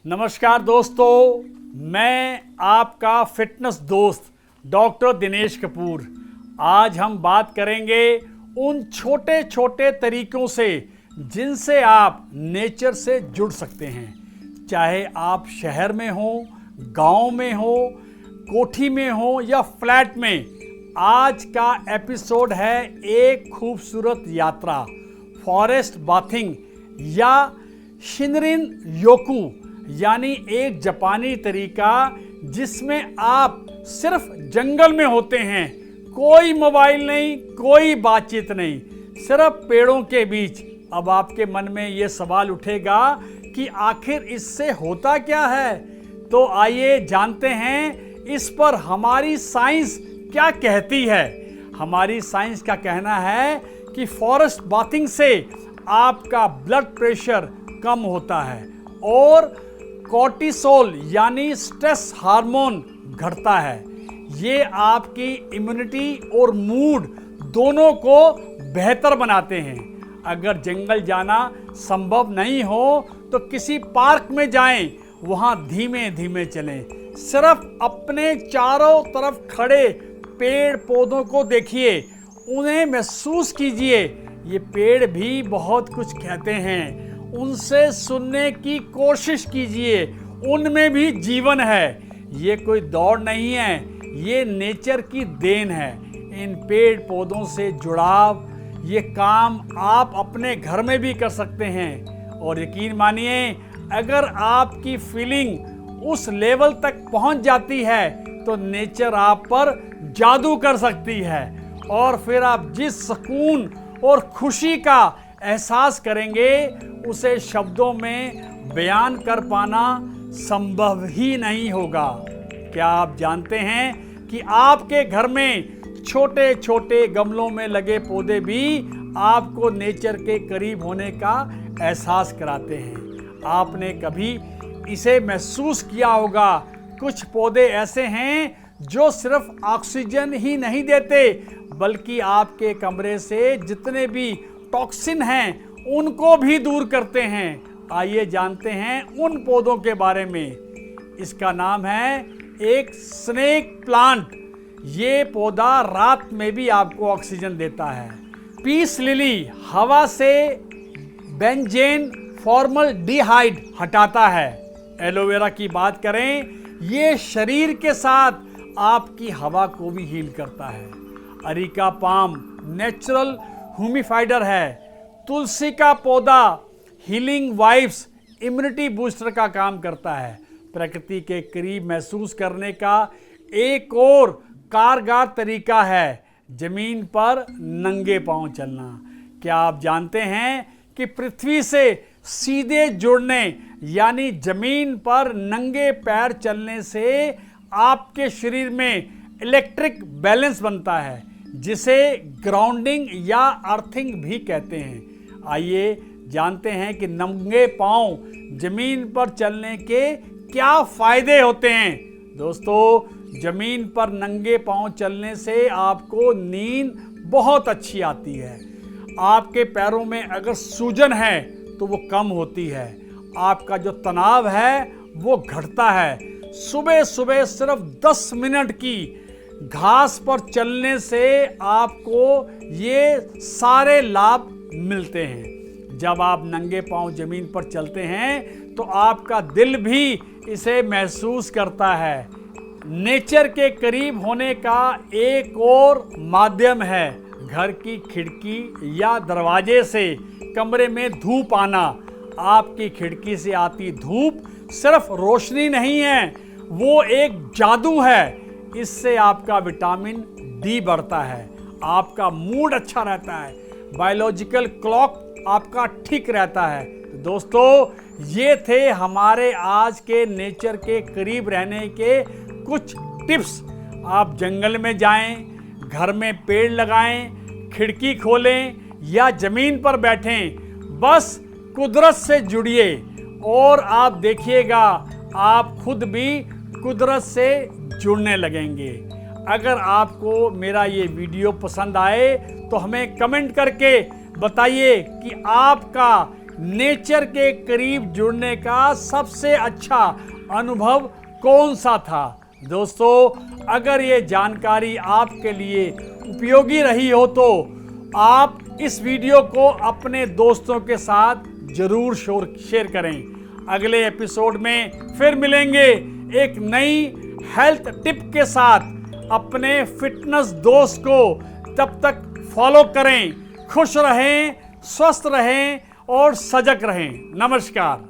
नमस्कार दोस्तों, मैं आपका फिटनेस दोस्त डॉक्टर दिनेश कपूर। आज हम बात करेंगे उन छोटे छोटे तरीकों से जिनसे आप नेचर से जुड़ सकते हैं। चाहे आप शहर में हो, गांव में हो, कोठी में हो या फ्लैट में। आज का एपिसोड है एक खूबसूरत यात्रा, फॉरेस्ट बाथिंग या शिनरिन योकू, यानी एक जापानी तरीका जिसमें आप सिर्फ जंगल में होते हैं। कोई मोबाइल नहीं, कोई बातचीत नहीं, सिर्फ पेड़ों के बीच। अब आपके मन में ये सवाल उठेगा कि आखिर इससे होता क्या है। तो आइए जानते हैं इस पर हमारी साइंस क्या कहती है। हमारी साइंस का कहना है कि फॉरेस्ट बाथिंग से आपका ब्लड प्रेशर कम होता है और कोर्टिसोल यानी स्ट्रेस हार्मोन घटता है। ये आपकी इम्यूनिटी और मूड दोनों को बेहतर बनाते हैं। अगर जंगल जाना संभव नहीं हो तो किसी पार्क में जाएं, वहां धीमे धीमे चलें। सिर्फ अपने चारों तरफ खड़े पेड़ पौधों को देखिए, उन्हें महसूस कीजिए। ये पेड़ भी बहुत कुछ कहते हैं, उनसे सुनने की कोशिश कीजिए। उनमें भी जीवन है। ये कोई दौड़ नहीं है, ये नेचर की देन है। इन पेड़ पौधों से जुड़ाव, ये काम आप अपने घर में भी कर सकते हैं। और यकीन मानिए, अगर आपकी फीलिंग उस लेवल तक पहुंच जाती है तो नेचर आप पर जादू कर सकती है। और फिर आप जिस सुकून और खुशी का एहसास करेंगे उसे शब्दों में बयान कर पाना संभव ही नहीं होगा। क्या आप जानते हैं कि आपके घर में छोटे छोटे गमलों में लगे पौधे भी आपको नेचर के करीब होने का एहसास कराते हैं। आपने कभी इसे महसूस किया होगा। कुछ पौधे ऐसे हैं जो सिर्फ ऑक्सीजन ही नहीं देते, बल्कि आपके कमरे से जितने भी टॉक्सिन हैं उनको भी दूर करते हैं। आइए जानते हैं उन पौधों के बारे में। इसका नाम है एक स्नेक प्लांट। ये पौधा रात में भी आपको ऑक्सीजन देता है। पीस लिली हवा से बेंजेन फॉर्मल्डिहाइड हटाता है। एलोवेरा की बात करें, ये शरीर के साथ आपकी हवा को भी हील करता है। अरिका पाम नेचुरल ह्यूमिफाइडर है। तुलसी का पौधा हीलिंग वाइब्स, इम्यूनिटी बूस्टर का काम करता है। प्रकृति के करीब महसूस करने का एक और कारगर तरीका है जमीन पर नंगे पांव चलना। क्या आप जानते हैं कि पृथ्वी से सीधे जुड़ने यानी जमीन पर नंगे पैर चलने से आपके शरीर में इलेक्ट्रिक बैलेंस बनता है, जिसे ग्राउंडिंग या अर्थिंग भी कहते हैं। आइए जानते हैं कि नंगे पांव जमीन पर चलने के क्या फायदे होते हैं। दोस्तों, जमीन पर नंगे पांव चलने से आपको नींद बहुत अच्छी आती है। आपके पैरों में अगर सूजन है तो वो कम होती है। आपका जो तनाव है वो घटता है। सुबह सुबह सिर्फ 10 मिनट की घास पर चलने से आपको ये सारे लाभ मिलते हैं। जब आप नंगे पांव जमीन पर चलते हैं तो आपका दिल भी इसे महसूस करता है। नेचर के करीब होने का एक और माध्यम है घर की खिड़की या दरवाजे से कमरे में धूप आना। आपकी खिड़की से आती धूप सिर्फ रोशनी नहीं है, वो एक जादू है। इससे आपका विटामिन डी बढ़ता है, आपका मूड अच्छा रहता है, बायोलॉजिकल क्लॉक आपका ठीक रहता है। तो दोस्तों, ये थे हमारे आज के नेचर के करीब रहने के कुछ टिप्स। आप जंगल में जाएं, घर में पेड़ लगाएं, खिड़की खोलें या जमीन पर बैठें, बस कुदरत से जुड़िए और आप देखिएगा आप खुद भी कुदरत से जुड़ने लगेंगे। अगर आपको मेरा ये वीडियो पसंद आए तो हमें कमेंट करके बताइए कि आपका नेचर के करीब जुड़ने का सबसे अच्छा अनुभव कौन सा था। दोस्तों, अगर ये जानकारी आपके लिए उपयोगी रही हो तो आप इस वीडियो को अपने दोस्तों के साथ जरूर शेयर करें। अगले एपिसोड में फिर मिलेंगे एक नई हेल्थ टिप के साथ। अपने फिटनेस दोस्त को तब तक फॉलो करें। खुश रहें, स्वस्थ रहें और सजग रहें। नमस्कार।